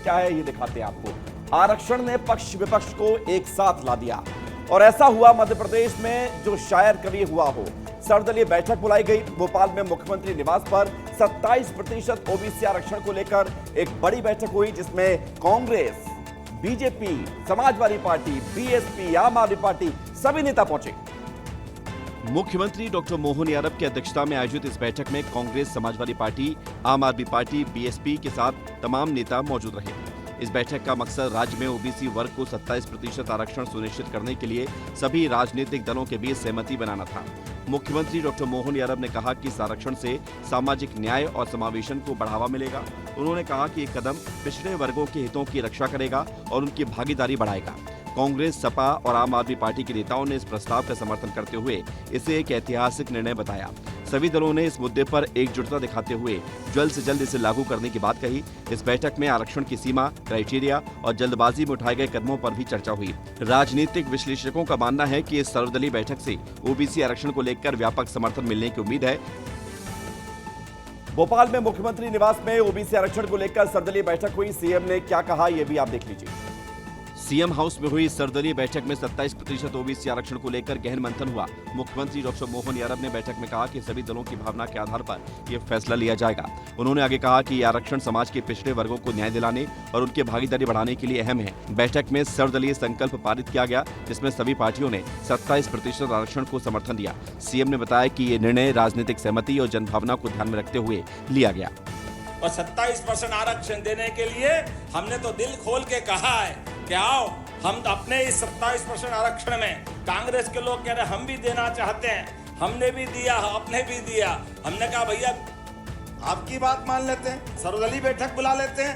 क्या है ये दिखाते हैं आपको। आरक्षण ने पक्ष विपक्ष को एक साथ ला दिया और ऐसा हुआ मध्य प्रदेश में जो शायद कभी हुआ हो। सर्वदलीय बैठक बुलाई गई भोपाल में मुख्यमंत्री निवास पर। 27% ओबीसी आरक्षण को लेकर एक बड़ी बैठक हुई जिसमें Congress, BJP, Samajwadi party, BSP, आम आदमी पार्टी सभी नेता पहुंचे। मुख्यमंत्री डॉक्टर मोहन यादव की अध्यक्षता में आयोजित इस बैठक में कांग्रेस, समाजवादी पार्टी, आम आदमी पार्टी, बीएसपी के साथ तमाम नेता मौजूद रहे। इस बैठक का मकसद राज्य में ओबीसी वर्ग को 27% आरक्षण सुनिश्चित करने के लिए सभी राजनीतिक दलों के बीच सहमति बनाना था। मुख्यमंत्री डॉक्टर मोहन यादव ने कहा कि इस आरक्षण से सामाजिक न्याय और समावेशन को बढ़ावा मिलेगा। उन्होंने कहा कि ये कदम पिछड़े वर्गों के हितों की रक्षा करेगा और उनकी भागीदारी बढ़ाएगा। कांग्रेस, सपा और आम आदमी पार्टी के नेताओं ने इस प्रस्ताव का समर्थन करते हुए इसे एक ऐतिहासिक निर्णय बताया। सभी दलों ने इस मुद्दे पर एकजुटता दिखाते हुए जल्द से जल्द इसे लागू करने की बात कही। इस बैठक में आरक्षण की सीमा, क्राइटेरिया और जल्दबाजी में उठाए गए कदमों पर भी चर्चा हुई। राजनीतिक विश्लेषकों का मानना है कि इस सर्वदलीय बैठक से ओबीसी आरक्षण को लेकर व्यापक समर्थन मिलने की उम्मीद है। भोपाल में मुख्यमंत्री निवास में ओबीसी आरक्षण को लेकर सर्वदलीय बैठक हुई। सीएम ने क्या कहा ये भी आप देख लीजिए। सीएम हाउस में हुई सर्वदलीय बैठक में 27% ओबीसी आरक्षण को लेकर गहन मंथन हुआ। मुख्यमंत्री डॉक्टर मोहन यादव ने बैठक में कहा कि सभी दलों की भावना के आधार पर यह फैसला लिया जाएगा। उन्होंने आगे कहा कि यह आरक्षण समाज के पिछड़े वर्गों को न्याय दिलाने और उनकी भागीदारी बढ़ाने के लिए अहम है। बैठक में सर्वदलीय संकल्प पारित किया गया जिसमें सभी पार्टियों ने 27% आरक्षण को समर्थन दिया। सीएम ने बताया कि ये निर्णय राजनीतिक सहमति और जनभावना को ध्यान में रखते हुए लिया गया। और 27% आरक्षण देने के लिए हमने तो दिल खोल के कहा है कि आओ हम अपने इस 27% आरक्षण में, कांग्रेस के लोग कह रहे हम भी देना चाहते हैं, हमने भी दिया, आपने भी दिया। हमने कहा भैया आपकी बात मान लेते हैं, सर्वदलीय बैठक बुला लेते हैं।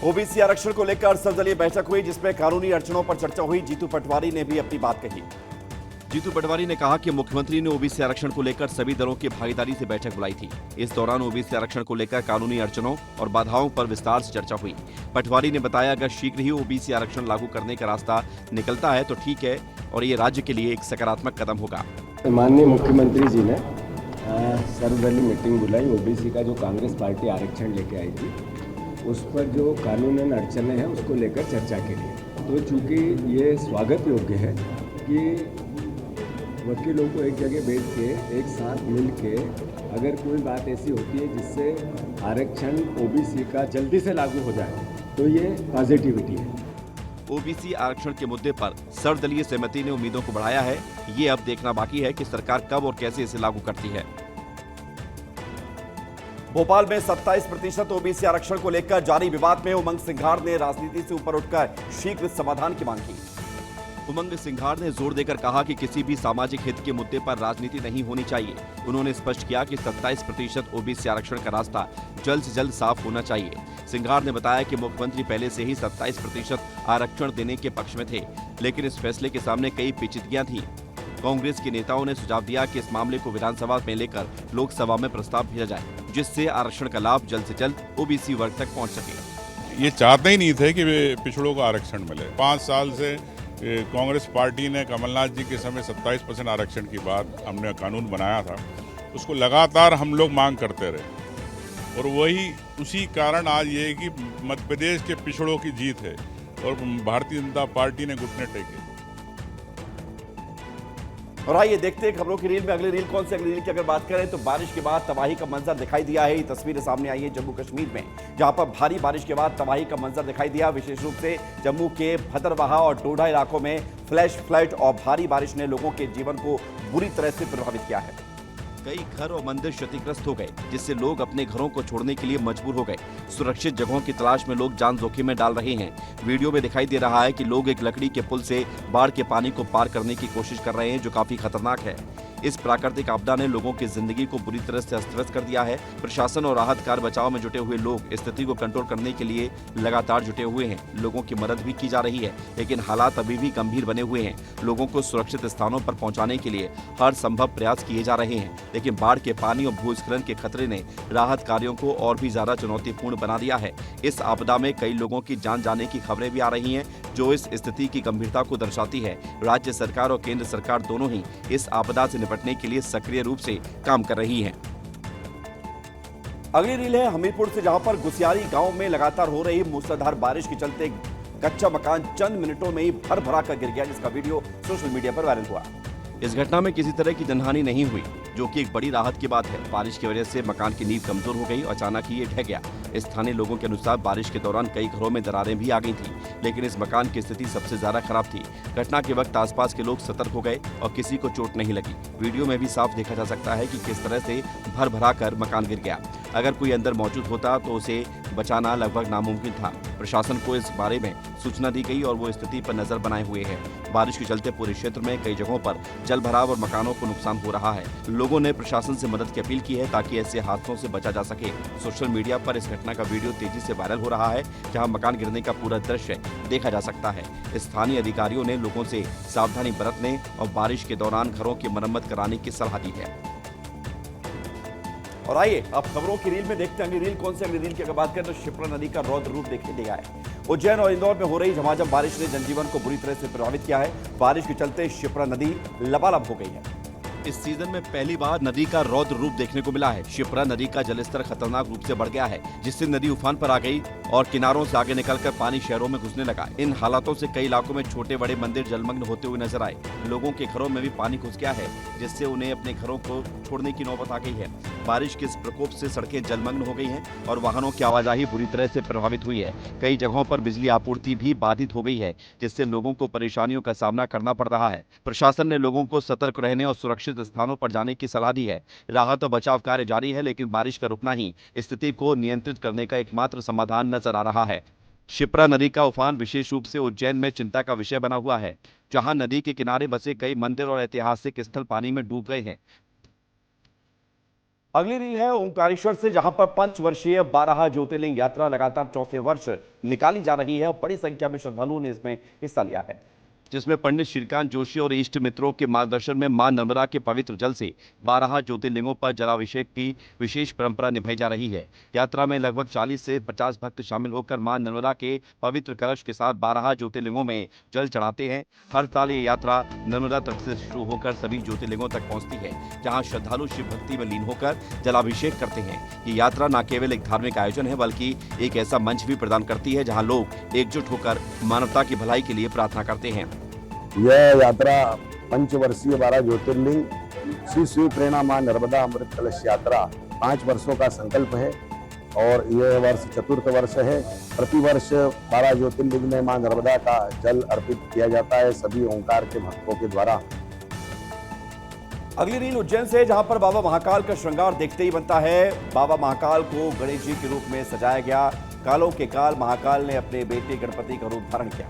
ओबीसी आरक्षण को लेकर सर्वदलीय बैठक हुई जिसमें कानूनी अड़चनों पर चर्चा हुई। जीतू पटवारी ने भी अपनी बात कही। जीतू पटवारी ने कहा कि मुख्यमंत्री ने ओबीसी आरक्षण को लेकर सभी दलों की भागीदारी से बैठक बुलाई थी। इस दौरान ओबीसी आरक्षण को लेकर कानूनी अड़चनों और बाधाओं पर विस्तार से चर्चा हुई। पटवारी ने बताया अगर शीघ्र ही ओबीसी आरक्षण लागू करने का रास्ता निकलता है तो ठीक है और ये राज्य के लिए एक सकारात्मक कदम होगा। माननीय मुख्यमंत्री जी ने सर्वदलीय मीटिंग बुलाई। ओबीसी का जो कांग्रेस पार्टी आरक्षण लेके आई थी उस पर जो कानूनन अड़चनें हैं उसको लेकर चर्चा के लिए, तो चूँकि ये स्वागत योग्य है कि वकीलों को एक जगह बैठ के एक साथ मिल के अगर कोई बात ऐसी होती है जिससे आरक्षण ओबीसी का जल्दी से लागू हो जाए तो ये पॉजिटिविटी है। ओबीसी आरक्षण के मुद्दे पर सर्वदलीय सहमति ने उम्मीदों को बढ़ाया है। ये अब देखना बाकी है कि सरकार कब और कैसे इसे लागू करती है। भोपाल में 27% ओबीसी आरक्षण को लेकर जारी विवाद में उमंग सिंघार ने राजनीति से ऊपर उठकर शीघ्र समाधान की मांग की। उमंग सिंघार ने जोर देकर कहा कि किसी भी सामाजिक हित के मुद्दे पर राजनीति नहीं होनी चाहिए। उन्होंने स्पष्ट किया कि 27% ओबीसी आरक्षण का रास्ता जल्द से जल्द साफ होना चाहिए। सिंघार ने बताया कि मुख्यमंत्री पहले से ही 27% आरक्षण देने के पक्ष में थे, लेकिन इस फैसले के सामने कई पेचीदगियां थी। कांग्रेस के नेताओं ने सुझाव दिया कि इस मामले को विधानसभा में लेकर लोकसभा में प्रस्ताव भेजा जाए, जिससे आरक्षण का लाभ जल्द से जल्द ओबीसी वर्ग तक पहुँच सके। ये चाहते ही नहीं थे कि पिछड़ों को आरक्षण मिले। 5 साल से कांग्रेस पार्टी ने कमलनाथ जी के समय 27% आरक्षण की बात हमने कानून बनाया था, उसको लगातार हम लोग मांग करते रहे और वही उसी कारण आज ये है कि मध्य प्रदेश के पिछड़ों की जीत है और भारतीय जनता पार्टी ने घुटने टेके। और आइए देखते हैं खबरों की रील में अगली रील कौन सी। अगली रील की अगर बात करें तो बारिश के बाद तबाही का मंजर दिखाई दिया है। ये तस्वीरें सामने आई है जम्मू कश्मीर में, जहां पर भारी बारिश के बाद तबाही का मंजर दिखाई दिया। विशेष रूप से जम्मू के भदरवाह और डोडा इलाकों में फ्लैश फ्लड और भारी बारिश ने लोगों के जीवन को बुरी तरह से प्रभावित किया है। कई घर और मंदिर क्षतिग्रस्त हो गए, जिससे लोग अपने घरों को छोड़ने के लिए मजबूर हो गए। सुरक्षित जगहों की तलाश में लोग जान जोखिम में डाल रहे हैं। वीडियो में दिखाई दे रहा है कि लोग एक लकड़ी के पुल से बाढ़ के पानी को पार करने की कोशिश कर रहे हैं, जो काफी खतरनाक है। इस प्राकृतिक आपदा ने लोगों की जिंदगी को बुरी तरह से अस्त-व्यस्त कर दिया है। प्रशासन और राहत कार्य बचाव में जुटे हुए लोग स्थिति को कंट्रोल करने के लिए लगातार जुटे हुए हैं। लोगों की मदद भी की जा रही है, लेकिन हालात अभी भी गंभीर बने हुए हैं। लोगों को सुरक्षित स्थानों पर पहुंचाने के लिए हर संभव प्रयास किए जा रहे हैं, लेकिन बाढ़ के पानी और भूस्खलन के खतरे ने राहत कार्यों को और भी ज्यादा चुनौतीपूर्ण बना दिया है। इस आपदा में कई लोगों की जान जाने की खबरें भी आ रही हैं, जो इस स्थिति की गंभीरता को दर्शाती है। राज्य सरकार और केंद्र सरकार दोनों ही इस आपदा से निपटने के लिए सक्रिय रूप से काम कर रही हैं। अगली रील है हमीरपुर से, जहां पर गुसियारी गांव में लगातार हो रही मूसलाधार बारिश के चलते कच्चा मकान चंद मिनटों में ही भर भरा कर गिर गया, जिसका वीडियो सोशल मीडिया पर वायरल हुआ। इस घटना में किसी तरह की जनहानि नहीं हुई, जो कि एक बड़ी राहत की बात है। बारिश की वजह से मकान की नींव कमजोर हो गई और अचानक ही ये ढह गया। स्थानीय लोगों के अनुसार बारिश के दौरान कई घरों में दरारें भी आ गई थी, लेकिन इस मकान की स्थिति सबसे ज्यादा खराब थी। घटना के वक्त आसपास के लोग सतर्क हो गए और किसी को चोट नहीं लगी। वीडियो में भी साफ देखा जा सकता है कि किस तरह से भर भरा कर मकान गिर गया। अगर कोई अंदर मौजूद होता तो उसे बचाना लगभग नामुमकिन था। प्रशासन को इस बारे में सूचना दी गई और वो स्थिति पर नजर बनाए हुए है। बारिश के चलते पूरे क्षेत्र में कई जगहों पर जल भराव और मकानों को नुकसान हो रहा है। लोगों ने प्रशासन से मदद की अपील की है ताकि ऐसे हादसों से बचा जा सके। सोशल मीडिया पर इस घटना का वीडियो तेजी से वायरल हो रहा है, जहां मकान गिरने का पूरा दृश्य देखा जा सकता है। स्थानीय अधिकारियों ने लोगों से सावधानी बरतने और बारिश के दौरान घरों की मरम्मत कराने की सलाह दी है। और आइए अब खबरों की रील में देखते हैं अगली रील कौन सी। अगली रील की अगर बात करें तो शिप्रा नदी का रौद्र रूप देखने दिया है। उज्जैन और इंदौर में हो रही झमाझम बारिश ने जनजीवन को बुरी तरह से प्रभावित किया है। बारिश के चलते शिप्रा नदी लबालब हो गई है। इस सीजन में पहली बार नदी का रौद्र रूप देखने को मिला है। शिप्रा नदी का जलस्तर खतरनाक रूप से बढ़ गया है, जिससे नदी उफान पर आ गई और किनारों से आगे निकलकर पानी शहरों में घुसने लगा। इन हालातों से कई इलाकों में छोटे बड़े मंदिर जलमग्न होते हुए नजर आए। लोगों के घरों में भी पानी घुस गया है, जिससे उन्हें अपने घरों को छोड़ने की नौबत आ गई है। बारिश के इस प्रकोप से सड़कें जलमग्न हो गई हैं और वाहनों की आवाजाही बुरी तरह से प्रभावित हुई है। कई जगहों पर बिजली आपूर्ति भी बाधित हो गई है, जिससे लोगों को परेशानियों का सामना करना पड़ रहा है। प्रशासन ने लोगों को सतर्क रहने और सुरक्षित स्थानों पर जाने की सलाह दी है। राहत और बचाव कार्य जारी है, लेकिन बारिश का रुकना ही स्थिति को नियंत्रित करने का एकमात्र समाधान नजर आ रहा है। शिप्रा नदी का उफान विशेष रूप से उज्जैन में चिंता का विषय बना हुआ है, जहां नदी के किनारे बसे कई मंदिर और ऐतिहासिक स्थल पानी में डूब गए हैं। अगली रील है ओंकारेश्वर से, जहां पर पंचवर्षीय 12 ज्योतिर्लिंग यात्रा लगातार चौथे वर्ष निकाली जा रही है और बड़ी संख्या में श्रद्धालुओं ने इसमें हिस्सा लिया है, जिसमें पंडित श्रीकांत जोशी और इष्ट मित्रों के मार्गदर्शन में मां नर्मदा के पवित्र जल से 12 ज्योतिर्लिंगों पर जलाभिषेक की विशेष परंपरा निभाई जा रही है। यात्रा में लगभग 40 से 50 भक्त शामिल होकर मां नर्मदा के पवित्र कलश के साथ 12 ज्योतिर्लिंगों में जल चढ़ाते हैं। हर साल ये यात्रा नर्मदा तट से शुरू होकर सभी ज्योतिर्लिंगों तक पहुंचती है, जहां श्रद्धालु शिव भक्ति में लीन होकर जलाभिषेक करते हैं। ये यात्रा न केवल एक धार्मिक आयोजन है, बल्कि एक ऐसा मंच भी प्रदान करती है जहाँ लोग एकजुट होकर मानवता की भलाई के लिए प्रार्थना करते हैं। यह यात्रा पंचवर्षीय 12 ज्योतिर्लिंग श्री शिव प्रेरणा मां नर्मदा अमृत कलश यात्रा 5 वर्षों का संकल्प है और यह वर्ष चतुर्थ वर्ष है। प्रतिवर्ष 12 ज्योतिर्लिंग में मां नर्मदा का जल अर्पित किया जाता है सभी ओंकार के भक्तों के द्वारा। अगली रील उज्जैन से, जहां पर बाबा महाकाल का श्रृंगार देखते ही बनता है। बाबा महाकाल को गणेश जी के रूप में सजाया गया। कालों के काल महाकाल ने अपने बेटे गणपति का रूप धारण किया,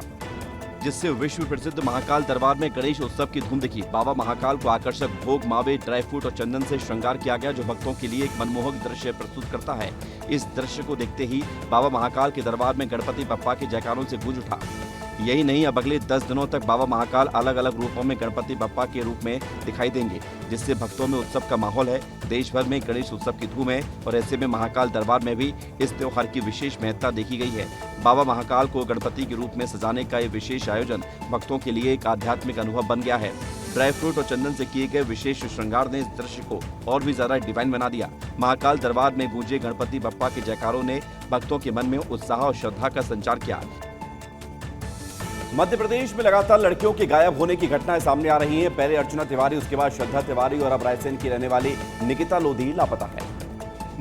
जिससे विश्व प्रसिद्ध महाकाल दरबार में गणेश उत्सव की धूम दिखी। बाबा महाकाल को आकर्षक भोग, मावे, ड्राई फ्रूट और चंदन से श्रृंगार किया गया, जो भक्तों के लिए एक मनमोहक दृश्य प्रस्तुत करता है। इस दृश्य को देखते ही बाबा महाकाल के दरबार में गणपति बप्पा के जयकारों से गूंज उठा। यही नहीं, अब अगले 10 दिनों तक बाबा महाकाल अलग अलग रूपों में गणपति बप्पा के रूप में दिखाई देंगे, जिससे भक्तों में उत्सव का माहौल है। देश भर में गणेश उत्सव की धूम है और ऐसे में महाकाल दरबार में भी इस त्योहार की विशेष महत्ता देखी गई है। बाबा महाकाल को गणपति के रूप में सजाने का ये विशेष आयोजन भक्तों के लिए एक आध्यात्मिक अनुभव बन गया है। ड्राई फ्रूट और चंदन से किए गए विशेष श्रृंगार ने इस दृश्य को और भी ज्यादा डिवाइन बना दिया। महाकाल दरबार में गूंजे गणपति बप्पा के जयकारों ने भक्तों के मन में उत्साह और श्रद्धा का संचार किया। मध्य प्रदेश में लगातार लड़कियों के गायब होने की घटनाएं सामने आ रही हैं। पहले अर्चना तिवारी, उसके बाद श्रद्धा तिवारी और अब रायसेन की रहने वाली निकिता लोधी लापता है।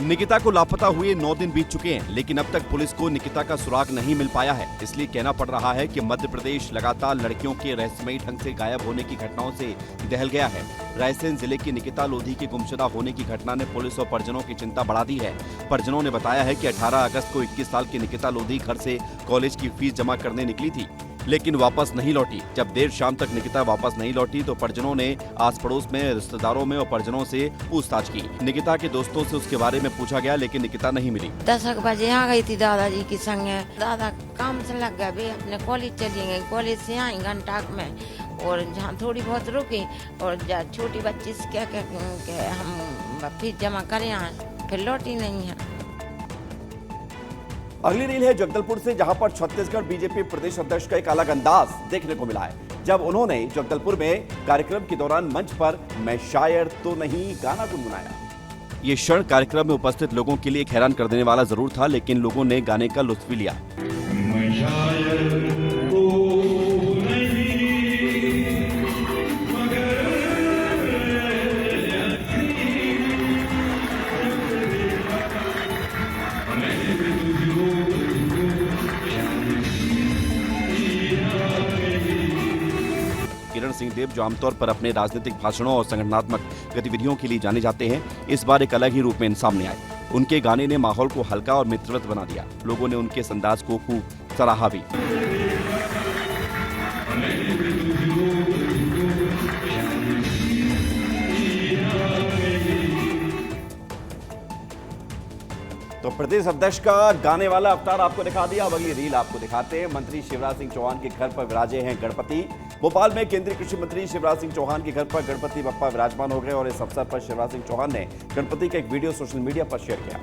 निकिता को लापता हुए 9 दिन बीत चुके हैं, लेकिन अब तक पुलिस को निकिता का सुराग नहीं मिल पाया है। इसलिए कहना पड़ रहा है कि मध्य प्रदेश लगातार लड़कियों के रहस्यमयी ढंग से गायब होने की घटनाओं से दहल गया है। रायसेन जिले की निकिता लोधी की गुमशुदा होने की घटना ने पुलिस और परिजनों की चिंता बढ़ा दी है। परिजनों ने बताया है कि 18 अगस्त को 21 साल की निकिता लोधी घर से कॉलेज की फीस जमा करने निकली थी, लेकिन वापस नहीं लौटी। जब देर शाम तक निकिता वापस नहीं लौटी तो परिजनों ने आस पड़ोस में, रिश्तेदारों में और परिजनों से पूछताछ की। निकिता के दोस्तों से उसके बारे में पूछा गया, लेकिन निकिता नहीं मिली। 10 बजे आ गई थी दादाजी के संग। दादा काम से लग गए, वे अपने कॉलेज चली गई। कॉलेज से आई घंटा में और जहाँ थोड़ी बहुत रुकी और छोटी बच्ची से क्या हम फीस जमा करें, फिर लौटी नहीं है। अगली रील है जगदलपुर से, जहां पर छत्तीसगढ़ बीजेपी प्रदेश अध्यक्ष का एक अलग अंदाज देखने को मिला है, जब उन्होंने जगदलपुर में कार्यक्रम के दौरान मंच पर मैं शायर तो नहीं गाना गुनगुनाया। ये क्षण कार्यक्रम में उपस्थित लोगों के लिए हैरान कर देने वाला जरूर था, लेकिन लोगों ने गाने का लुत्फ भी लिया। किरण सिंह देव, जो आमतौर पर अपने राजनीतिक भाषणों और संगठनात्मक गतिविधियों के लिए जाने जाते हैं, इस बार एक अलग ही रूप में सामने आए। उनके गाने ने माहौल को हल्का और मित्रवत बना दिया। लोगों ने उनके इस अंदाज को खूब सराहा भी। तो प्रदेश अध्यक्ष का गाने वाला अवतार आपको दिखा दिया। अब अगली रील आपको दिखाते हैं। मंत्री शिवराज सिंह चौहान के घर पर विराजे हैं गणपति। भोपाल में केंद्रीय कृषि मंत्री शिवराज सिंह चौहान के घर पर गणपति बप्पा विराजमान हो गए और इस अवसर पर शिवराज सिंह चौहान ने गणपति का एक वीडियो सोशल मीडिया पर शेयर किया,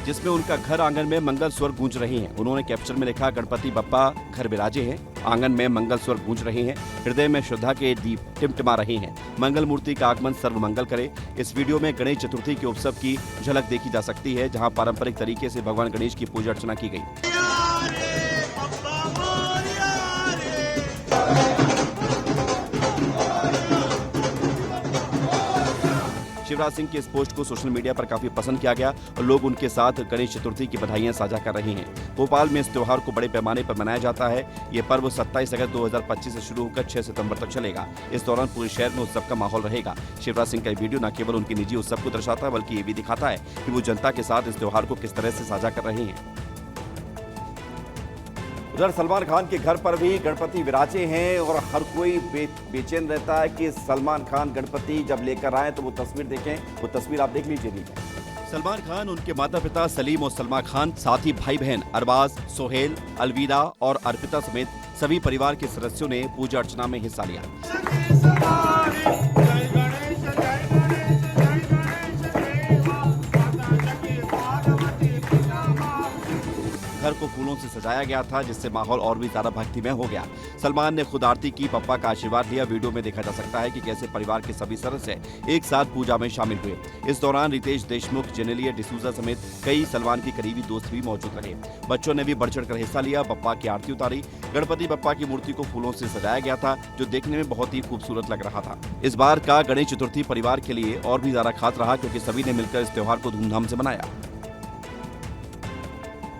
जिसमें उनका घर आंगन में मंगल स्वर गूंज रहे हैं। उन्होंने कैप्शन में लिखा, गणपति बप्पा घर विराजे हैं, आंगन में मंगल स्वर गूंज रहे हैं, हृदय में श्रद्धा के दीप टिमटिमा रहे हैं, मंगल मूर्ति का आगमन सर्व मंगल करे। इस वीडियो में गणेश चतुर्थी के उत्सव की झलक देखी जा सकती है, जहां पारंपरिक तरीके से भगवान गणेश की पूजा अर्चना की गई। शिवराज सिंह के इस पोस्ट को सोशल मीडिया पर काफी पसंद किया गया और लोग उनके साथ गणेश चतुर्थी की बधाइयां साझा कर रहे हैं। भोपाल में इस त्योहार को बड़े पैमाने पर मनाया जाता है। ये पर्व 27 अगस्त 2025 से शुरू होकर 6 सितंबर तक चलेगा। इस दौरान पूरे शहर में उत्सव का माहौल रहेगा। शिवराज सिंह का ये वीडियो न केवल उनके निजी उत्सव को दर्शाता है, बल्कि ये भी दिखाता है कि वो जनता के साथ इस त्योहार को किस तरह से साझा कर रहे हैं। उधर सलमान खान के घर पर भी गणपति विराजे हैं और हर कोई बेचैन रहता है कि सलमान खान गणपति जब लेकर आए तो वो तस्वीर देखें। वो तस्वीर आप देख लीजिए। सलमान खान, उनके माता पिता सलीम और सलमा खान, साथ ही भाई बहन अरबाज, सोहेल, अलविदा और अर्पिता समेत सभी परिवार के सदस्यों ने पूजा अर्चना में हिस्सा लिया। घर को फूलों से सजाया गया था, जिससे माहौल और भी ज्यादा भक्तिमय हो गया। सलमान ने खुद आरती की, पप्पा का आशीर्वाद लिया। वीडियो में देखा जा सकता है कि कैसे परिवार के सभी सदस्य एक साथ पूजा में शामिल हुए। इस दौरान रितेश देशमुख, जेनेलिया डिसूजा समेत कई सलमान के करीबी दोस्त भी मौजूद रहे। बच्चों ने भी बढ़ चढ़कर हिस्सा लिया, पप्पा की आरती उतारी। गणपति बप्पा की मूर्ति को फूलों से सजाया गया था, जो देखने में बहुत ही खूबसूरत लग रहा था। इस बार का गणेश चतुर्थी परिवार के लिए और भी ज्यादा खास रहा, क्योंकि सभी ने मिलकर इस त्योहार को धूमधाम से मनाया।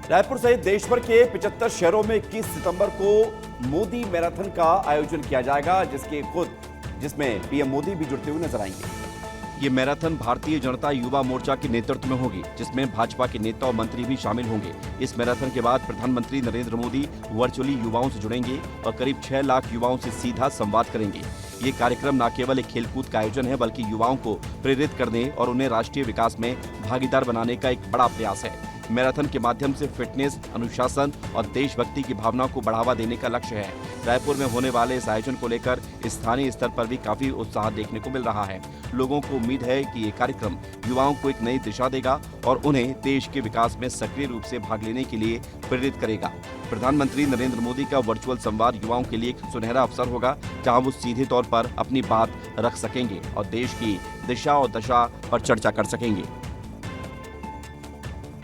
रायपुर सहित देश भर के 75 शहरों में 21 सितंबर को मोदी मैराथन का आयोजन किया जाएगा, जिसमें पीएम मोदी भी जुड़ते हुए नजर आएंगे। ये मैराथन भारतीय जनता युवा मोर्चा के नेतृत्व में होगी, जिसमें भाजपा के नेता और मंत्री भी शामिल होंगे। इस मैराथन के बाद प्रधानमंत्री नरेंद्र मोदी वर्चुअली युवाओं से जुड़ेंगे और करीब 6 लाख युवाओं से सीधा संवाद करेंगे। ये कार्यक्रम न केवल एक खेलकूद का आयोजन है, बल्कि युवाओं को प्रेरित करने और उन्हें राष्ट्रीय विकास में भागीदार बनाने का एक बड़ा प्रयास है। मैराथन के माध्यम से फिटनेस, अनुशासन और देशभक्ति की भावना को बढ़ावा देने का लक्ष्य है। रायपुर में होने वाले इस आयोजन को लेकर स्थानीय स्तर पर भी काफी उत्साह देखने को मिल रहा है। लोगों को उम्मीद है कि ये कार्यक्रम युवाओं को एक नई दिशा देगा और उन्हें देश के विकास में सक्रिय रूप से भाग लेने के लिए प्रेरित करेगा। प्रधानमंत्री नरेंद्र मोदी का वर्चुअल संवाद युवाओं के लिए एक सुनहरा अवसर होगा, जहां वो सीधे तौर पर अपनी बात रख सकेंगे और देश की दिशा और दशा पर चर्चा कर सकेंगे।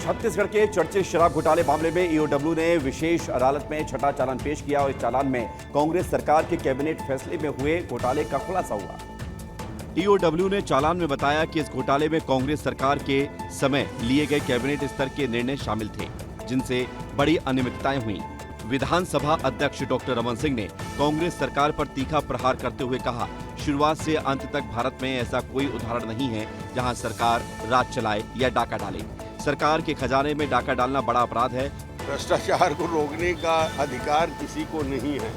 छत्तीसगढ़ के चर्चित शराब घोटाले मामले में ईओडब्ल्यू ने विशेष अदालत में छठा चालान पेश किया और इस चालान में कांग्रेस सरकार के कैबिनेट फैसले में हुए घोटाले का खुलासा हुआ। ईओडब्ल्यू ने चालान में बताया कि इस घोटाले में कांग्रेस सरकार के समय लिए गए कैबिनेट स्तर के निर्णय शामिल थे, जिनसे बड़ी अनियमितताएं हुई। विधानसभा अध्यक्ष डॉक्टर रमन सिंह ने कांग्रेस सरकार पर तीखा प्रहार करते हुए कहा, शुरुआत से अंत तक भारत में ऐसा कोई उदाहरण नहीं है जहां सरकार राज चलाए या डाका डाले। सरकार के खजाने में डाका डालना बड़ा अपराध है। भ्रष्टाचार को रोकने का अधिकार किसी को नहीं है।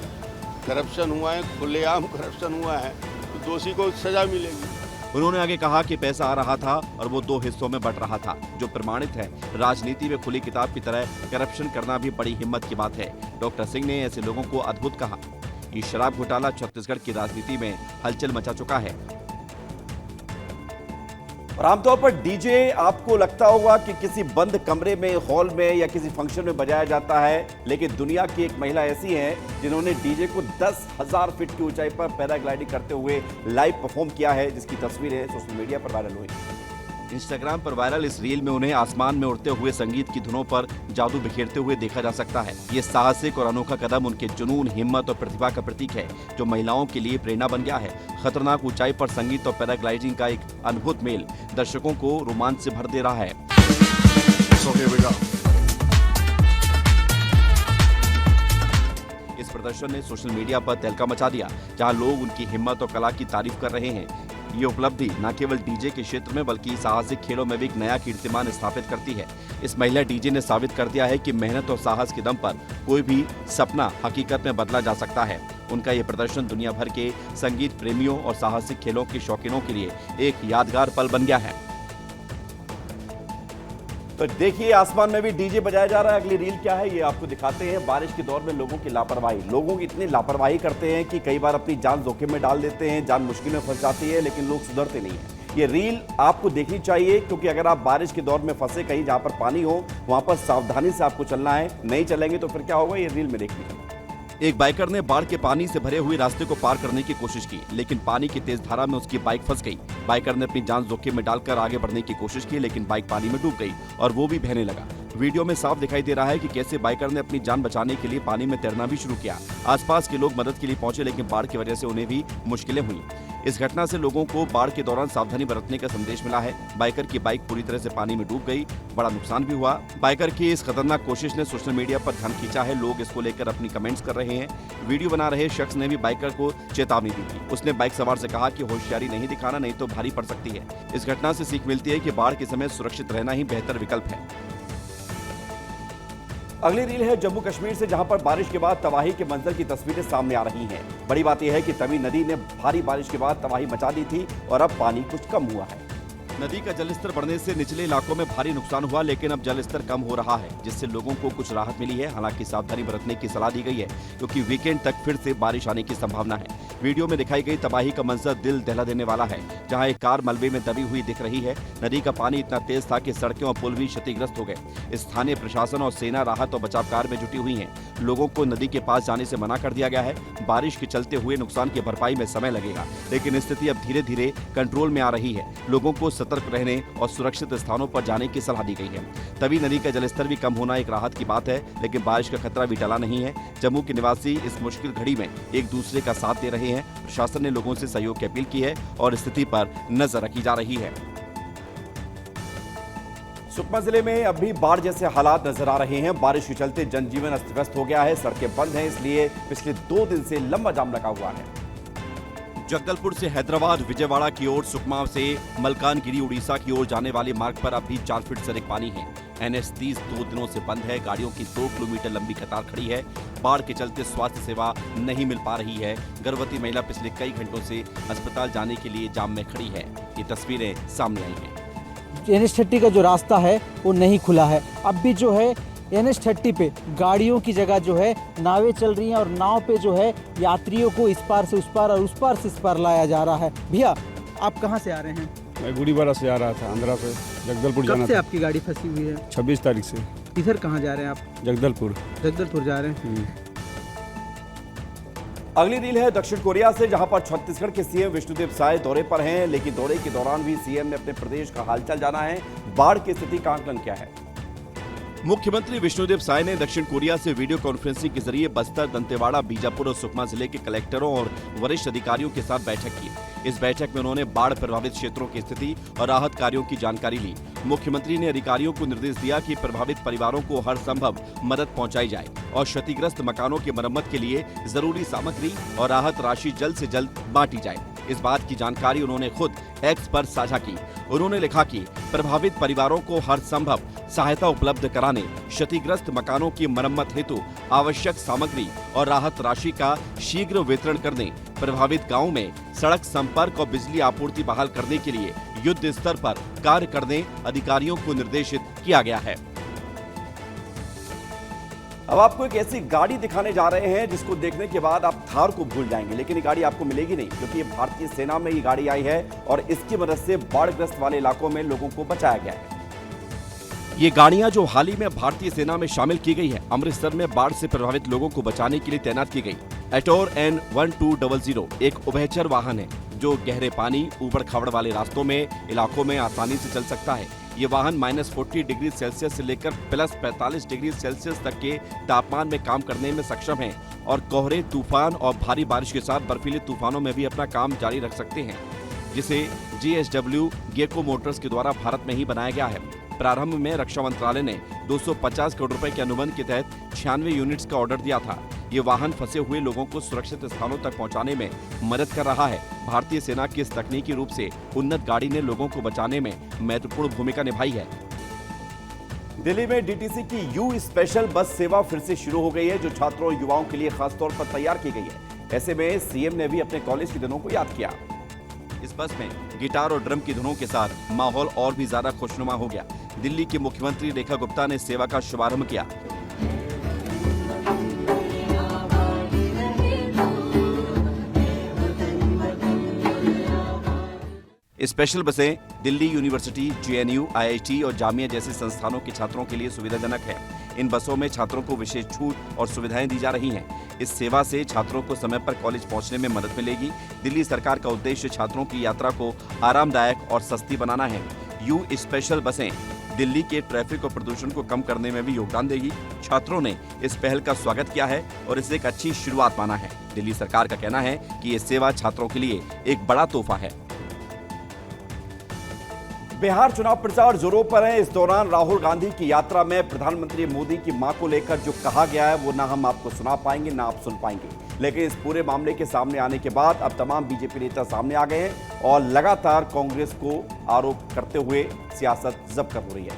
करप्शन हुआ है, खुलेआम करप्शन हुआ है, तो दोषी को सजा मिलेगी। उन्होंने आगे कहा कि पैसा आ रहा था और वो 2 हिस्सों में बंट रहा था, जो प्रमाणित है। राजनीति में खुली किताब की तरह करप्शन करना भी बड़ी हिम्मत की बात है। डॉक्टर सिंह ने ऐसे लोगों को अद्भुत कहा। ये शराब घोटाला छत्तीसगढ़ की राजनीति में हलचल मचा चुका है। और आमतौर पर डीजे आपको लगता होगा कि किसी बंद कमरे में, हॉल में या किसी फंक्शन में बजाया जाता है, लेकिन दुनिया की एक महिला ऐसी है जिन्होंने डीजे को 10,000 फीट की ऊंचाई पर पैराग्लाइडिंग करते हुए लाइव परफॉर्म किया है, जिसकी तस्वीरें सोशल मीडिया पर वायरल हुई। इंस्टाग्राम पर वायरल इस रील में उन्हें आसमान में उड़ते हुए संगीत की धुनों पर जादू बिखेरते हुए देखा जा सकता है। ये साहसिक और अनोखा कदम उनके जुनून, हिम्मत और प्रतिभा का प्रतीक है, जो महिलाओं के लिए प्रेरणा बन गया है। खतरनाक ऊंचाई पर संगीत और पैराग्लाइडिंग का एक अद्भुत मेल दर्शकों को रोमांच से भर दे रहा है। इस प्रदर्शन ने सोशल मीडिया पर तहलका मचा दिया, जहां लोग उनकी हिम्मत और कला की तारीफ कर रहे हैं। ये उपलब्धि न केवल डीजे के क्षेत्र में बल्कि साहसिक खेलों में भी एक नया कीर्तिमान स्थापित करती है। इस महिला डीजे ने साबित कर दिया है कि मेहनत और साहस के दम पर कोई भी सपना हकीकत में बदला जा सकता है। उनका ये प्रदर्शन दुनिया भर के संगीत प्रेमियों और साहसिक खेलों के शौकीनों के लिए एक यादगार पल बन गया है। तो देखिए, आसमान में भी डीजे बजाया जा रहा है। अगली रील क्या है ये आपको दिखाते हैं। बारिश के दौर में लोगों की लापरवाही, लोगों की इतनी लापरवाही करते हैं कि कई बार अपनी जान जोखिम में डाल देते हैं, जान मुश्किल में फंस जाती है, लेकिन लोग सुधरते नहीं है। ये रील आपको देखनी चाहिए, क्योंकि अगर आप बारिश के दौर में फंसे कहीं जहां पर पानी हो, वहां पर सावधानी से आपको चलना है। नहीं चलेंगे तो फिर क्या होगा, ये रील में देख लीजिए। एक बाइकर ने बाढ़ के पानी से भरे हुए रास्ते को पार करने की कोशिश की, लेकिन पानी की तेज धारा में उसकी बाइक फंस गई। बाइकर ने अपनी जान जोखिम में डालकर आगे बढ़ने की कोशिश की, लेकिन बाइक पानी में डूब गई और वो भी बहने लगा। वीडियो में साफ दिखाई दे रहा है कि कैसे बाइकर ने अपनी जान बचाने के लिए पानी में तैरना भी शुरू किया। आसपास के लोग मदद के लिए पहुंचे, लेकिन बाढ़ की वजह से उन्हें भी मुश्किलें हुई। इस घटना से लोगों को बाढ़ के दौरान सावधानी बरतने का संदेश मिला है। बाइकर की बाइक पूरी तरह से पानी में डूब गई, बड़ा नुकसान भी हुआ। बाइकर की इस खतरनाक कोशिश ने सोशल मीडिया पर ध्यान खींचा है। लोग इसको लेकर अपनी कमेंट्स कर रहे हैं। वीडियो बना रहे शख्स ने भी बाइकर को चेतावनी दी थी। उसने बाइक सवार से कहा कि होशियारी नहीं दिखाना, नहीं तो भारी पड़ सकती है। इस घटना से सीख मिलती है कि बाढ़ के समय सुरक्षित रहना ही बेहतर विकल्प है। अगली रील है जम्मू कश्मीर से, जहां पर बारिश के बाद तबाही के मंजर की तस्वीरें सामने आ रही हैं। बड़ी बात यह है कि तवी नदी ने भारी बारिश के बाद तबाही मचा दी थी और अब पानी कुछ कम हुआ है। नदी का जलस्तर बढ़ने से निचले इलाकों में भारी नुकसान हुआ, लेकिन अब जलस्तर कम हो रहा है, जिससे लोगों को कुछ राहत मिली है। हालांकि सावधानी बरतने की सलाह दी गई है, क्योंकि वीकेंड तक फिर से बारिश आने की संभावना है। वीडियो में दिखाई गई तबाही का मंजर दिल दहला देने वाला है, जहां एक कार मलबे में दबी हुई दिख रही है। नदी का पानी इतना तेज था कि सड़कें और पुल भी क्षतिग्रस्त हो गए। स्थानीय प्रशासन और सेना राहत और बचाव कार्य में जुटी हुई है। लोगों को नदी के पास जाने से मना कर दिया गया है। बारिश के चलते हुए नुकसान की भरपाई में समय लगेगा, लेकिन स्थिति अब धीरे धीरे कंट्रोल में आ रही है। लोगों को सतर्क रहने और सुरक्षित स्थानों पर जाने की सलाह दी गई है। तभी नदी का जलस्तर भी कम होना एक राहत की बात है, लेकिन बारिश का खतरा भी टला नहीं है। जम्मू के निवासी इस मुश्किल घड़ी में एक दूसरे का साथ दे रहे हैं। प्रशासन ने लोगों से सहयोग की अपील की है और स्थिति पर नजर रखी जा रही है। सुकमा जिले में अब भी बाढ़ जैसे हालात नजर आ रहे हैं। बारिश के चलते जनजीवन अस्त व्यस्त हो गया है, सड़कें बंद हैं, इसलिए पिछले 2 दिन से लंबा जाम लगा हुआ है। जगदलपुर से हैदराबाद, विजयवाड़ा की ओर, सुकमा से मलकानगिरी उड़ीसा की ओर जाने वाले मार्ग पर अब भी 4 फीट से अधिक पानी है। NH30 2 दिनों से बंद है। गाड़ियों की 2 किलोमीटर लंबी कतार खड़ी है। बाढ़ के चलते स्वास्थ्य सेवा नहीं मिल पा रही है। गर्भवती महिला पिछले कई घंटों से अस्पताल जाने के लिए जाम में खड़ी है। ये तस्वीरें सामने आई हैं। NH30 का जो रास्ता है वो नहीं खुला है। अब भी जो है NH30 पे गाड़ियों की जगह जो है नावें चल रही हैं और नाव पे जो है यात्रियों को इस पार से उस पार और उस पार से इस पार लाया जा रहा है। भैया, आप कहाँ से आ रहे हैं? मैं गुड़ीवाड़ा से आ रहा था, आंध्रा से जगदलपुर जाना था। कब से आपकी गाड़ी फंसी हुई है? 26 तारीख से। इधर कहाँ जा रहे हैं आप? जगदलपुर। जगदलपुर जा रहे हैं। अगली रील है दक्षिण कोरिया से, जहां पर छत्तीसगढ़ के सीएम विष्णुदेव साय दौरे पर हैं, लेकिन दौरे के दौरान भी सीएम ने अपने प्रदेश का हालचाल जाना है। बाढ़ की स्थिति का आकलन क्या है? मुख्यमंत्री विष्णुदेव साय ने दक्षिण कोरिया से वीडियो कॉन्फ्रेंसिंग के जरिए बस्तर, दंतेवाड़ा, बीजापुर और सुकमा जिले के कलेक्टरों और वरिष्ठ अधिकारियों के साथ बैठक की। इस बैठक में उन्होंने बाढ़ प्रभावित क्षेत्रों की स्थिति और राहत कार्यों की जानकारी ली। मुख्यमंत्री ने अधिकारियों को निर्देश दिया कि प्रभावित परिवारों को हर संभव मदद पहुंचाई जाए और क्षतिग्रस्त मकानों की मरम्मत के लिए जरूरी सामग्री और राहत राशि जल्द से जल्द बांटी जाए। इस बात की जानकारी उन्होंने खुद एक्स पर साझा की। उन्होंने लिखा कि प्रभावित परिवारों को हर संभव सहायता उपलब्ध कराने, क्षतिग्रस्त मकानों की मरम्मत हेतु आवश्यक सामग्री और राहत राशि का शीघ्र वितरण करने, प्रभावित गांवों में सड़क संपर्क और बिजली आपूर्ति बहाल करने के लिए युद्ध स्तर पर कार्य करने अधिकारियों को निर्देशित किया गया है। अब आपको एक ऐसी गाड़ी दिखाने जा रहे हैं जिसको देखने के बाद आप थार को भूल जाएंगे, लेकिन ये गाड़ी आपको मिलेगी नहीं, क्योंकि ये भारतीय सेना में ये गाड़ी आई है और इसकी मदद से बाढ़ग्रस्त वाले इलाकों में लोगों को बचाया गया है। ये गाड़ियां जो हाल ही में भारतीय सेना में शामिल की गई है, अमृतसर में बाढ़ से प्रभावित लोगों को बचाने के लिए तैनात की गई। एटोर N1200 एक उभयचर वाहन है जो गहरे पानी, ऊबड़ खाबड़ वाले रास्तों में इलाकों में आसानी से चल सकता है। ये वाहन -40 डिग्री सेल्सियस से लेकर +45 डिग्री सेल्सियस तक के तापमान में काम करने में सक्षम है और कोहरे, तूफान और भारी बारिश के साथ बर्फीले तूफानों में भी अपना काम जारी रख सकते हैं, जिसे JSW गेको मोटर्स के द्वारा भारत में ही बनाया गया है। प्रारंभ में रक्षा मंत्रालय ने 250 करोड़ रुपए के अनुबंध के तहत 96 यूनिट्स का ऑर्डर दिया था। ये वाहन फंसे हुए लोगों को सुरक्षित स्थानों तक पहुंचाने में मदद कर रहा है। भारतीय सेना की इस तकनीकी रूप से उन्नत गाड़ी ने लोगों को बचाने में महत्वपूर्ण भूमिका निभाई है। दिल्ली में DTC की यू स्पेशल बस सेवा फिर से शुरू हो गई है, जो छात्रों और युवाओं के लिए खास तौर पर तैयार की गई है। ऐसे में CM ने भी अपने कॉलेज के दिनों को याद किया। इस बस में गिटार और ड्रम की धुनों के साथ माहौल और भी ज्यादा खुशनुमा हो गया। दिल्ली की मुख्यमंत्री रेखा गुप्ता ने सेवा का शुभारंभ किया। स्पेशल बसें दिल्ली यूनिवर्सिटी, JNU, IIT और जामिया जैसे संस्थानों के छात्रों के लिए सुविधाजनक है। इन बसों में छात्रों को विशेष छूट और सुविधाएं दी जा रही हैं। इस सेवा से छात्रों को समय पर कॉलेज पहुंचने में मदद मिलेगी। दिल्ली सरकार का उद्देश्य छात्रों की यात्रा को आरामदायक और सस्ती बनाना है। यू स्पेशल बसें दिल्ली के ट्रैफिक और प्रदूषण को कम करने में भी योगदान देगी। छात्रों ने इस पहल का स्वागत किया है और इसे एक अच्छी शुरुआत माना है। दिल्ली सरकार का कहना है कि ये सेवा छात्रों के लिए एक बड़ा तोहफा है। बिहार चुनाव प्रचार जोरों पर है। इस दौरान राहुल गांधी की यात्रा में प्रधानमंत्री मोदी की मां को लेकर जो कहा गया है वो ना हम आपको सुना पाएंगे ना आप सुन पाएंगे। लेकिन इस पूरे मामले के सामने आने के बाद अब तमाम बीजेपी नेता सामने आ गए हैं और लगातार कांग्रेस को आरोप करते हुए सियासत जब्त हो रही है।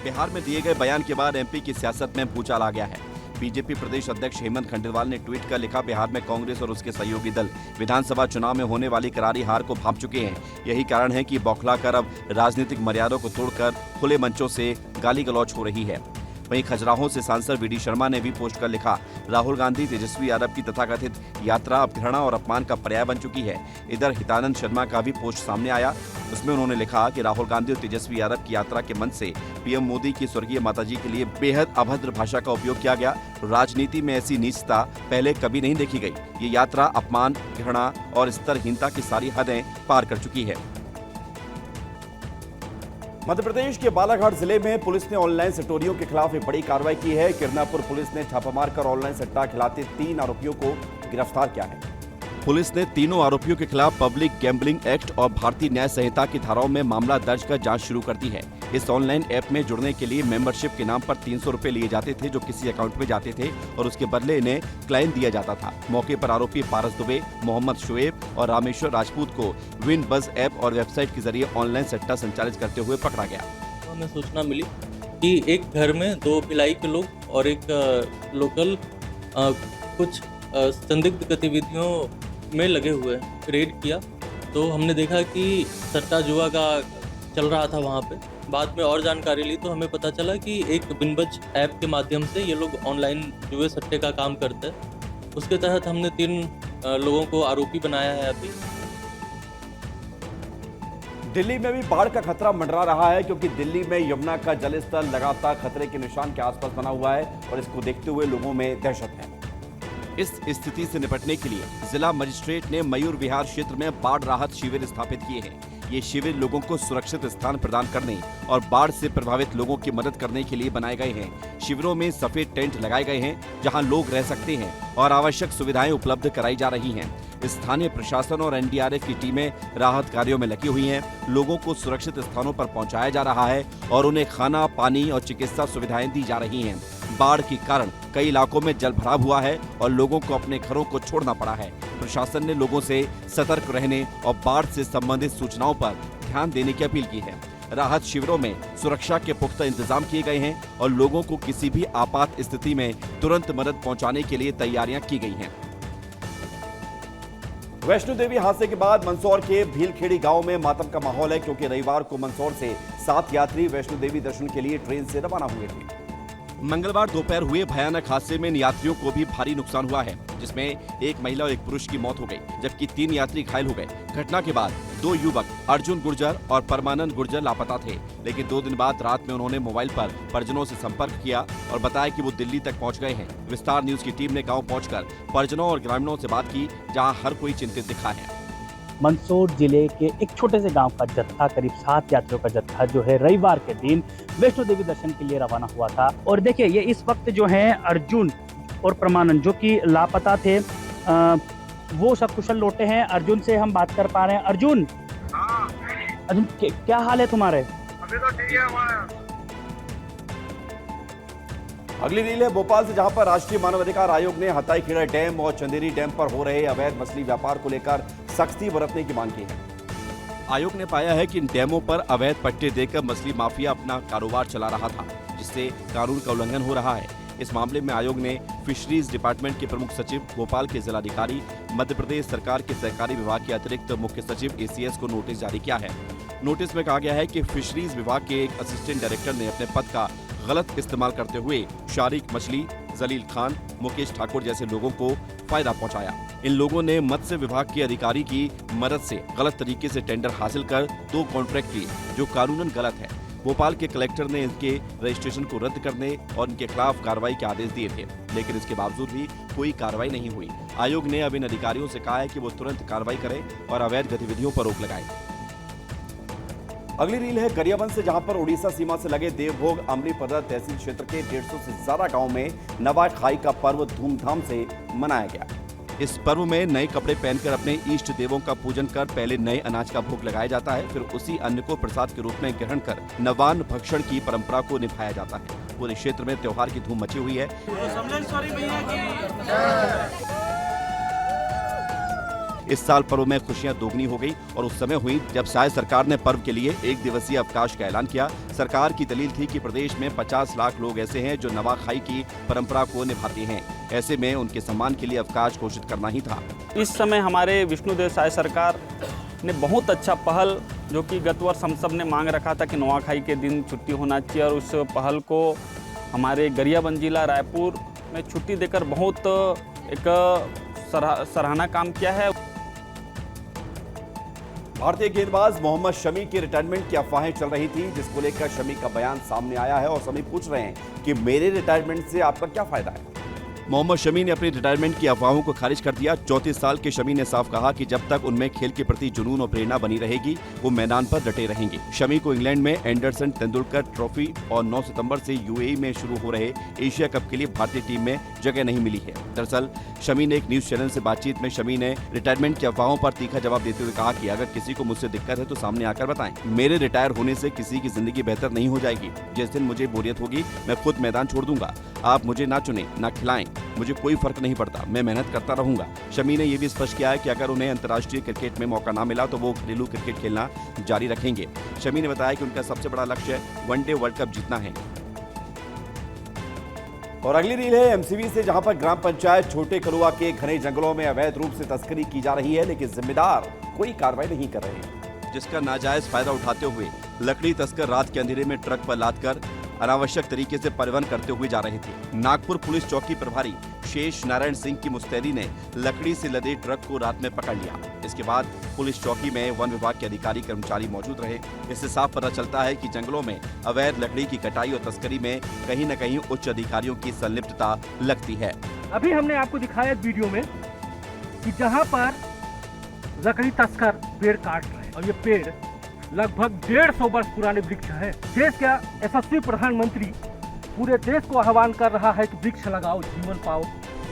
बिहार में दिए गए बयान के बाद MP की सियासत में भूचाल आ गया है। बीजेपी प्रदेश अध्यक्ष हेमंत खंडेलवाल ने ट्वीट कर लिखा, बिहार में कांग्रेस और उसके सहयोगी दल विधानसभा चुनाव में होने वाली करारी हार को भांप चुके हैं। यही कारण है कि बौखलाकर अब राजनीतिक मर्यादाओं को तोड़कर खुले मंचों से गाली गलौच हो रही है। वहीं खजुराहो से सांसद VD शर्मा ने भी पोस्ट कर लिखा, राहुल गांधी तेजस्वी यादव की तथाकथित यात्रा अब घृणा और अपमान का पर्याय बन चुकी है। इधर हितानंद शर्मा का भी पोस्ट सामने आया। उसमें उन्होंने लिखा कि राहुल गांधी और तेजस्वी यादव की यात्रा के मंच से PM मोदी की स्वर्गीय माताजी के लिए बेहद अभद्र भाषा का उपयोग किया गया। राजनीति में ऐसी नीचता पहले कभी नहीं देखी गई। ये यात्रा अपमान, घृणा और स्तरहीनता की सारी हदें पार कर चुकी है। मध्य प्रदेश के बालाघाट जिले में पुलिस ने ऑनलाइन सट्टोरियों के खिलाफ एक बड़ी कार्रवाई की है। किरनापुर पुलिस ने छापा मारकर ऑनलाइन सट्टा खिलाते 3 आरोपियों को गिरफ्तार किया है। पुलिस ने तीनों आरोपियों के खिलाफ पब्लिक गैम्बलिंग एक्ट और भारतीय न्याय संहिता की धाराओं में मामला दर्ज कर जांच शुरू कर दी है। इस ऑनलाइन ऐप में जुड़ने के लिए मेंबरशिप के नाम पर 300 रुपए लिए जाते थे, जो किसी अकाउंट में जाते थे और उसके बदले इन्हें क्लाइंट दिया जाता था। मौके पर आरोपी पारस दुबे, मोहम्मद शुएब और रामेश्वर राजपूत को विन बज ऐप और वेबसाइट के जरिए ऑनलाइन सट्टा संचालित करते हुए पकड़ा गया। हमें सूचना मिली कि एक घर में 2 भिलाई के लोग और एक लोकल कुछ संदिग्ध गतिविधियों में लगे हुए। रेड किया तो हमने देखा कि सट्टा जुआ का चल रहा था वहाँ पे। बाद में और जानकारी ली तो हमें पता चला कि एक बिनबज ऐप के माध्यम से ये लोग ऑनलाइन जुए सट्टे का काम करते हैं। उसके तहत हमने 3 लोगों को आरोपी बनाया है। अभी दिल्ली में भी बाढ़ का खतरा मंडरा रहा है, क्योंकि दिल्ली में यमुना का जलस्तर लगातार खतरे के निशान के आसपास बना हुआ है और इसको देखते हुए लोगों में दहशत है। इस स्थिति से निपटने के लिए जिला मजिस्ट्रेट ने मयूर विहार क्षेत्र में बाढ़ राहत शिविर स्थापित किए हैं। ये शिविर लोगों को सुरक्षित स्थान प्रदान करने और बाढ़ से प्रभावित लोगों की मदद करने के लिए बनाए गए हैं। शिविरों में सफेद टेंट लगाए गए हैं, जहां लोग रह सकते हैं और आवश्यक सुविधाएं उपलब्ध कराई जा रही हैं। स्थानीय प्रशासन और NDRF की टीमें राहत कार्यों में लगी हुई हैं। लोगों को सुरक्षित स्थानों पर पहुंचाया जा रहा है और उन्हें खाना, पानी और चिकित्सा सुविधाएं दी जा रही हैं। बाढ़ के कारण कई इलाकों में जल भराव हुआ है और लोगों को अपने घरों को छोड़ना पड़ा है। प्रशासन ने लोगों से सतर्क रहने और बाढ़ से संबंधित सूचनाओं पर ध्यान देने की अपील की है। राहत शिविरों में सुरक्षा के पुख्ता इंतजाम किए गए हैं और लोगों को किसी भी आपात स्थिति में तुरंत मदद पहुंचाने के लिए तैयारियां की गई हैं। वैष्णो देवी हादसे के बाद मंदसौर के भीलखेड़ी गांव में मातम का माहौल है, क्योंकि रविवार को मंदसौर से 7 यात्री वैष्णो देवी दर्शन के लिए ट्रेन से रवाना हुए थे। मंगलवार दोपहर हुए भयानक हादसे में इन यात्रियों को भी भारी नुकसान हुआ है, जिसमें एक महिला और एक पुरुष की मौत हो गई, जबकि 3 यात्री घायल हो गए। घटना के बाद 2 युवक अर्जुन गुर्जर और परमानंद गुर्जर लापता थे, लेकिन 2 दिन बाद रात में उन्होंने मोबाइल पर परिजनों से संपर्क किया और बताया कि वो दिल्ली तक पहुंच गए हैं। विस्तार न्यूज की टीम ने गाँव पहुंचकर परिजनों और ग्रामीणों से बात की, जहाँ हर कोई चिंतित दिखा है। मंदसौर जिले के एक छोटे से गांव का जत्था, करीब 7 यात्रियों का जत्था जो है रविवार के दिन वैष्णो देवी दर्शन के लिए रवाना हुआ था। और देखिए ये इस वक्त जो है अर्जुन और परमानंद जो कि लापता थे, वो सकुशल लौटे हैं। अर्जुन से हम बात कर पा रहे हैं। अर्जुन, अर्जुन क्या हाल है तुम्हारे? अभी तो ठीक है हमारा। अगली रील है भोपाल से, जहां पर राष्ट्रीय मानवाधिकार आयोग ने हताईखेड़ा डैम और चंदेरी डैम पर हो रहे अवैध मछली व्यापार को लेकर सख्ती बरतने की मांग की है। आयोग ने पाया है कि इन डैमों पर अवैध पट्टे देकर मछली माफिया अपना कारोबार चला रहा था, जिससे कानून का उल्लंघन हो रहा है। इस मामले में आयोग ने फिशरीज डिपार्टमेंट के प्रमुख सचिव, भोपाल के जिलाधिकारी, मध्य प्रदेश सरकार के सहकारी विभाग के अतिरिक्त मुख्य सचिव ACS को नोटिस जारी किया है। नोटिस में कहा गया है कि फिशरीज विभाग के एक असिस्टेंट डायरेक्टर ने अपने पद का गलत इस्तेमाल करते हुए शारिक मछली, जलील खान, मुकेश ठाकुर जैसे लोगों को फायदा पहुंचाया। इन लोगों ने मत्स्य विभाग के अधिकारी की मदद से गलत तरीके से टेंडर हासिल कर 2 कॉन्ट्रैक्ट लिए, जो कानूनन गलत है। भोपाल के कलेक्टर ने इनके रजिस्ट्रेशन को रद्द करने और इनके खिलाफ कार्रवाई के आदेश दिए थे, लेकिन इसके बावजूद भी कोई कार्रवाई नहीं हुई। आयोग ने अब इन अधिकारियों से कहा है कि वो तुरंत कार्रवाई करें और अवैध गतिविधियों पर रोक लगाएं। अगली रील है गरियाबंद से, जहां पर उड़ीसा सीमा से लगे देवभोग अमलीपदर तहसील क्षेत्र के 150 से ज्यादा गांव में नवा खाई का पर्व धूमधाम से मनाया गया। इस पर्व में नए कपड़े पहनकर अपने इष्ट देवों का पूजन कर पहले नए अनाज का भोग लगाया जाता है, फिर उसी अन्न को प्रसाद के रूप में ग्रहण कर नवान्न भक्षण की परंपरा को निभाया जाता है। पूरे क्षेत्र में त्योहार की धूम मची हुई है। इस साल पर्व में खुशियां दोगुनी हो गई और उस समय हुई जब शायद सरकार ने पर्व के लिए 1 दिवसीय अवकाश का ऐलान किया। सरकार की दलील थी कि प्रदेश में 50 लाख लोग ऐसे हैं जो नवाखाई की परंपरा को निभाते हैं, ऐसे में उनके सम्मान के लिए अवकाश घोषित करना ही था। इस समय हमारे विष्णुदेव साय सरकार ने बहुत अच्छा पहल, जो कि गत वर्ष हम सब ने मांग रखा था कि नवाखाई के दिन छुट्टी होना चाहिए, और उस पहल को हमारे गरियाबंद जिला रायपुर में छुट्टी देकर बहुत एक सराहना काम किया है। भारतीय गेंदबाज मोहम्मद शमी के रिटायरमेंट की अफवाहें चल रही थी, जिसको लेकर शमी का बयान सामने आया है और शमी पूछ रहे हैं कि मेरे रिटायरमेंट से आपका क्या फायदा है। मोहम्मद शमी ने अपनी रिटायरमेंट की अफवाहों को खारिज कर दिया। 34 साल के शमी ने साफ कहा कि जब तक उनमें खेल के प्रति जुनून और प्रेरणा बनी रहेगी, वो मैदान पर डटे रहेंगे। शमी को इंग्लैंड में एंडरसन तेंदुलकर ट्रॉफी और 9 सितंबर से UAE में शुरू हो रहे एशिया कप के लिए भारतीय टीम में जगह नहीं मिली है। दरअसल शमी ने एक न्यूज चैनल से बातचीत में शमी ने रिटायरमेंट की अफवाहों पर तीखा जवाब देते हुए कहा कि अगर किसी को मुझसे दिक्कत है तो सामने आकर बताएं। मेरे रिटायर होने से किसी की जिंदगी बेहतर नहीं हो जाएगी। जिस दिन मुझे बोरियत होगी मैं खुद मैदान छोड़ दूंगा। आप मुझे ना चुने ना खिलाएं, मुझे कोई फर्क नहीं पड़ता, मैं मेहनत करता रहूंगा। शमी ने यह भी स्पष्ट किया है कि अगर उन्हें अंतर्राष्ट्रीय क्रिकेट में मौका ना मिला तो वो घरेलू क्रिकेट खेलना जारी रखेंगे। शमी ने बताया कि उनका सबसे बड़ा लक्ष्य वनडे वर्ल्ड कप जीतना है। और अगली रील है MCV से, जहां पर ग्राम पंचायत छोटे कलुआ के घने जंगलों में अवैध रूप से तस्करी की जा रही है, लेकिन जिम्मेदार कोई कार्रवाई नहीं कर रहे, जिसका नाजायज फायदा उठाते हुए लकड़ी तस्कर रात के अंधेरे में ट्रक पर लादकर अनावश्यक तरीके से परिवहन करते हुए जा रहे थे। नागपुर पुलिस चौकी प्रभारी शेष नारायण सिंह की मुस्तैदी ने लकड़ी से लदे ट्रक को रात में पकड़ लिया। इसके बाद पुलिस चौकी में वन विभाग के अधिकारी कर्मचारी मौजूद रहे। इससे साफ पता चलता है कि जंगलों में अवैध लकड़ी की कटाई और तस्करी में कहीं न कहीं उच्च अधिकारियों की संलिप्तता लगती है। अभी हमने आपको दिखाया वीडियो में कि जहां पर लकड़ी तस्कर पेड़ काट रहे हैं, और ये पेड़ लगभग 150 वर्ष पुराने वृक्ष है। देश का यशस्वी प्रधानमंत्री पूरे देश को आह्वान कर रहा है कि वृक्ष लगाओ, जीवन पाओ,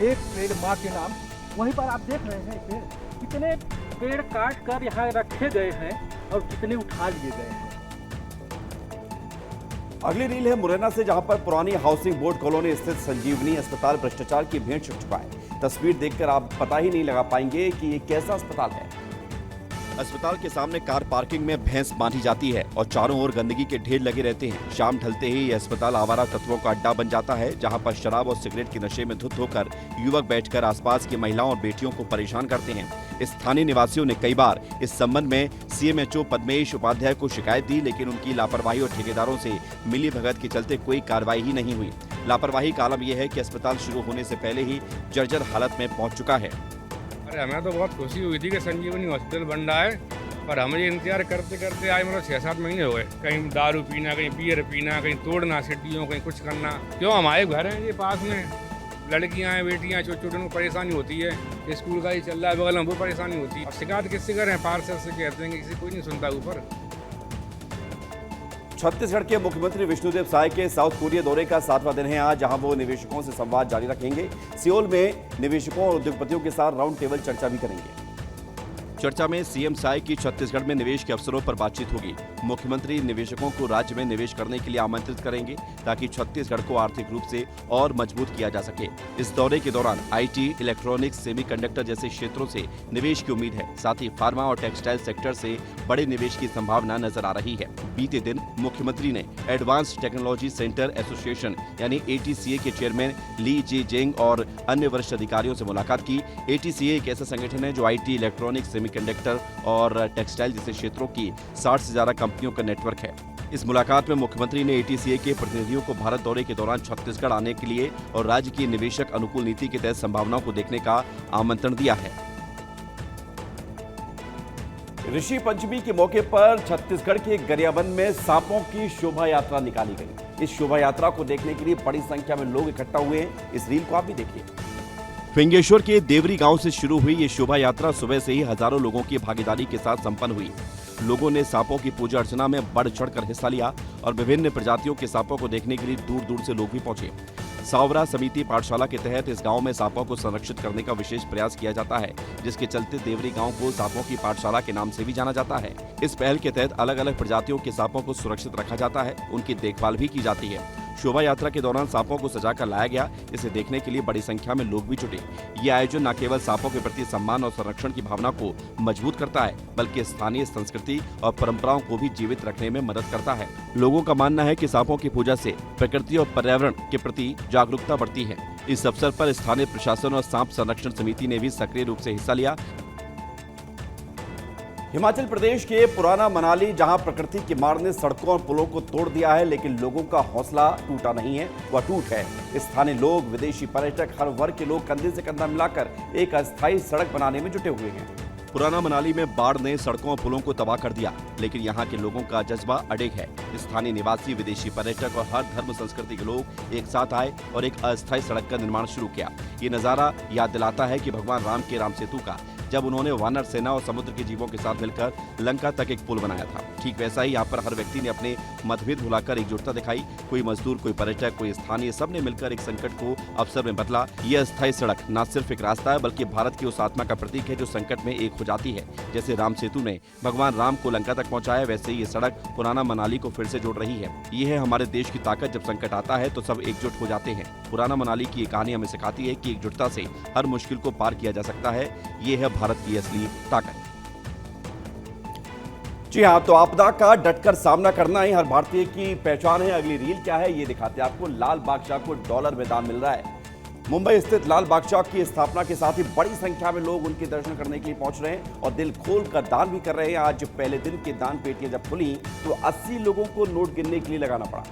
एक पेड़ माँ के नाम। वहीं पर आप देख रहे हैं पेड़, कितने पेड़ काट कर यहाँ रखे गए हैं और कितने उठा लिए गए हैं। अगली रील है मुरैना से, जहां पर पुरानी हाउसिंग बोर्ड कॉलोनी स्थित संजीवनी अस्पताल भ्रष्टाचार की भेंट चढ़ चुका है। तस्वीर देखकर आप पता ही नहीं लगा पाएंगे कि ये कैसा अस्पताल है। अस्पताल के सामने कार पार्किंग में भैंस बांधी जाती है और चारों ओर गंदगी के ढेर लगे रहते हैं। शाम ढलते ही यह अस्पताल आवारा तत्वों का अड्डा बन जाता है, जहां पर शराब और सिगरेट के नशे में धुत होकर युवक बैठकर आसपास की महिलाओं और बेटियों को परेशान करते हैं। स्थानीय निवासियों ने कई बार इस संबंध में CMHO पद्मेश उपाध्याय को शिकायत दी, लेकिन उनकी लापरवाही और ठेकेदारों से मिली भगत के चलते कोई कार्रवाई ही नहीं हुई। लापरवाही का आलम यह है कि अस्पताल शुरू होने से पहले ही जर्जर हालत में पहुंच चुका है। अरे हमें तो बहुत खुशी हुई थी कि संजीवनी हॉस्पिटल बन रहा है, पर हमें ये इंतजार करते करते आज मतलब 6-7 महीने हो गए। कहीं दारू पीना, कहीं बियर पीना, कहीं तोड़ना सीढ़ियों, कहीं कुछ करना। क्यों, हमारे घर हैं ये पास में, लड़कियां हैं, बेटियां, छोटे छोटे उनको परेशानी होती है। स्कूल का ही चल रहा है बगल में, वो परेशानी होती है। और शिकायत किससे करें? पार्षद से कहते हैं कि किसी कोई नहीं सुनता ऊपर। छत्तीसगढ़ के मुख्यमंत्री विष्णुदेव साय के साउथ कोरिया दौरे का 7वां दिन है आज, जहां वो निवेशकों से संवाद जारी रखेंगे। सियोल में निवेशकों और उद्योगपतियों के साथ राउंड टेबल चर्चा भी करेंगे। चर्चा में सीएम साय की छत्तीसगढ़ में निवेश के अवसरों पर बातचीत होगी। मुख्यमंत्री निवेशकों को राज्य में निवेश करने के लिए आमंत्रित करेंगे ताकि छत्तीसगढ़ को आर्थिक रूप से और मजबूत किया जा सके। इस दौरे के दौरान आईटी, इलेक्ट्रॉनिक्स, सेमीकंडक्टर जैसे क्षेत्रों से निवेश की उम्मीद है। साथ ही फार्मा और टेक्सटाइल सेक्टर से बड़े निवेश की संभावना नजर आ रही है। बीते दिन मुख्यमंत्री ने एडवांस्ड टेक्नोलॉजी सेंटर एसोसिएशन यानी ATCA के चेयरमैन ली जे जेंग और अन्य वरिष्ठ अधिकारियों से मुलाकात की। ATCA एक ऐसा संगठन है जो आईटी, इलेक्ट्रॉनिक्स, सेमीकंडक्टर और टेक्सटाइल जैसे क्षेत्रों की 60 से ज्यादा कंपनियों का नेटवर्क है। इस मुलाकात में मुख्यमंत्री ने ATCA के प्रतिनिधियों को भारत दौरे के दौरान छत्तीसगढ़ आने के लिए और राज्य की निवेशक अनुकूल नीति के तहत संभावनाओं को देखने का आमंत्रण दिया है। ऋषि पंचमी के मौके पर छत्तीसगढ़ के गरियाबंद में सांपों की शोभा यात्रा निकाली गई। इस शोभा यात्रा को देखने के लिए बड़ी संख्या में लोग इकट्ठा हुए हैं। इस रील को आप भी देखिए। फिंगेश्वर के देवरी गांव से शुरू हुई ये शोभा यात्रा सुबह से ही हजारों लोगों की भागीदारी के साथ संपन्न हुई। लोगों ने सांपों की पूजा अर्चना में बढ़ चढ़कर हिस्सा लिया और विभिन्न प्रजातियों के सांपों को देखने के लिए दूर दूर से लोग भी पहुंचे। सावरा समिति पाठशाला के तहत इस गांव में सांपों को संरक्षित करने का विशेष प्रयास किया जाता है, जिसके चलते देवरी गांव को सांपों की पाठशाला के नाम से भी जाना जाता है। इस पहल के तहत अलग अलग प्रजातियों के सांपों को सुरक्षित रखा जाता है, उनकी देखभाल भी की जाती है। शोभा यात्रा के दौरान सांपों को सजाकर लाया गया। इसे देखने के लिए बड़ी संख्या में लोग भी जुटे। ये आयोजन न केवल सांपों के प्रति सम्मान और संरक्षण की भावना को मजबूत करता है, बल्कि स्थानीय संस्कृति और परंपराओं को भी जीवित रखने में मदद करता है। लोगों का मानना है कि सांपों की पूजा से प्रकृति और पर्यावरण के प्रति जागरूकता बढ़ती है। इस अवसर पर स्थानीय प्रशासन और सांप संरक्षण समिति ने भी सक्रिय रूप से हिस्सा लिया। हिमाचल प्रदेश के पुराना मनाली, जहां प्रकृति की मार ने सड़कों और पुलों को तोड़ दिया है, लेकिन लोगों का हौसला टूटा नहीं है, वह टूट है। स्थानीय लोग, विदेशी पर्यटक, हर वर्ग के लोग कंधे से कंधा मिलाकर एक अस्थायी सड़क बनाने में जुटे हुए हैं। पुराना मनाली में बाढ़ ने सड़कों और पुलों को तबाह कर दिया, लेकिन यहाँ के लोगों का जज्बा अडिग है। स्थानीय निवासी, विदेशी पर्यटक और हर धर्म संस्कृति के लोग एक साथ आए और एक अस्थायी सड़क का निर्माण शुरू किया। ये नजारा याद दिलाता है कि भगवान राम के राम सेतु का, जब उन्होंने वानर सेना और समुद्र के जीवों के साथ मिलकर लंका तक एक पुल बनाया था। ठीक वैसा ही यहाँ पर हर व्यक्ति ने अपने मतभेद भुलाकर एकजुटता दिखाई। कोई मजदूर, कोई पर्यटक, कोई स्थानीय, सब ने मिलकर एक संकट को अवसर में बदला। यह अस्थायी सड़क न सिर्फ एक रास्ता है, बल्कि भारत की उस आत्मा का प्रतीक है जो संकट में एक हो जाती है। जैसे राम सेतु ने भगवान राम को लंका तक पहुँचाया, वैसे ही ये सड़क पुराना मनाली को फिर से जोड़ रही है। ये है हमारे देश की ताकत। जब संकट आता है तो सब एकजुट हो जाते हैं। पुराना मनाली की ये कहानी हमें सिखाती है कि एकजुटता से हर मुश्किल को पार किया जा सकता है। ये है भारत की असली ताकत। जी हाँ, तो आपदा का डटकर सामना करना ही हर भारतीय की पहचान है। अगली रील क्या है ये दिखाते हैं आपको। लाल बादशाह को डॉलर में दान मिल रहा है। मुंबई स्थित लाल बादशाह की स्थापना के साथ ही बड़ी संख्या में लोग उनके दर्शन करने के लिए पहुंच रहे हैं और दिल खोल कर दान भी कर रहे हैं। आज पहले दिन के दान पेटियां जब खुली तो 80 लोगों को नोट गिनने के लिए लगाना पड़ा।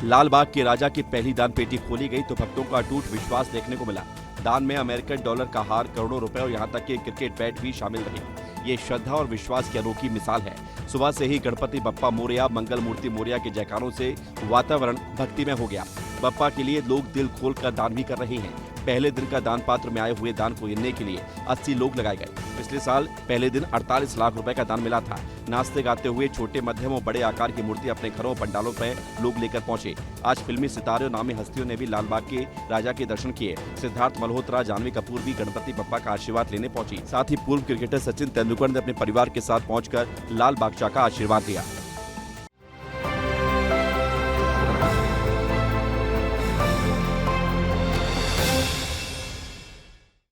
लाल बाग के राजा की पहली दान पेटी खोली गई तो भक्तों का अटूट विश्वास देखने को मिला। दान में अमेरिकन डॉलर का हार, करोड़ों रुपए और यहाँ तक कि क्रिकेट बैट भी शामिल रहे। ये श्रद्धा और विश्वास की अनोखी मिसाल है। सुबह से ही गणपति बप्पा मोरया, मंगल मूर्ति मोरया के जयकारों से वातावरण भक्तिमय हो गया। बप्पा के लिए लोग दिल खोलकर दान भी कर रहे हैं। पहले दिन का दान पात्र में आए हुए दान को गिनने के लिए 80 लोग लगाए गए। पिछले साल पहले दिन 48 लाख रुपए का दान मिला था। नाचते गाते हुए छोटे, मध्यम और बड़े आकार की मूर्ति अपने घरों पंडालों पर लोग लेकर पहुंचे। आज फिल्मी सितारे और नामी हस्तियों ने भी लालबाग के राजा के दर्शन किए। सिद्धार्थ मल्होत्रा, जानवी कपूर भी गणपति बप्पा का आशीर्वाद लेने पहुंची। साथ ही पूर्व क्रिकेटर सचिन तेंदुलकर ने अपने परिवार के साथ पहुंचकर लाल बादशाह का आशीर्वाद दिया।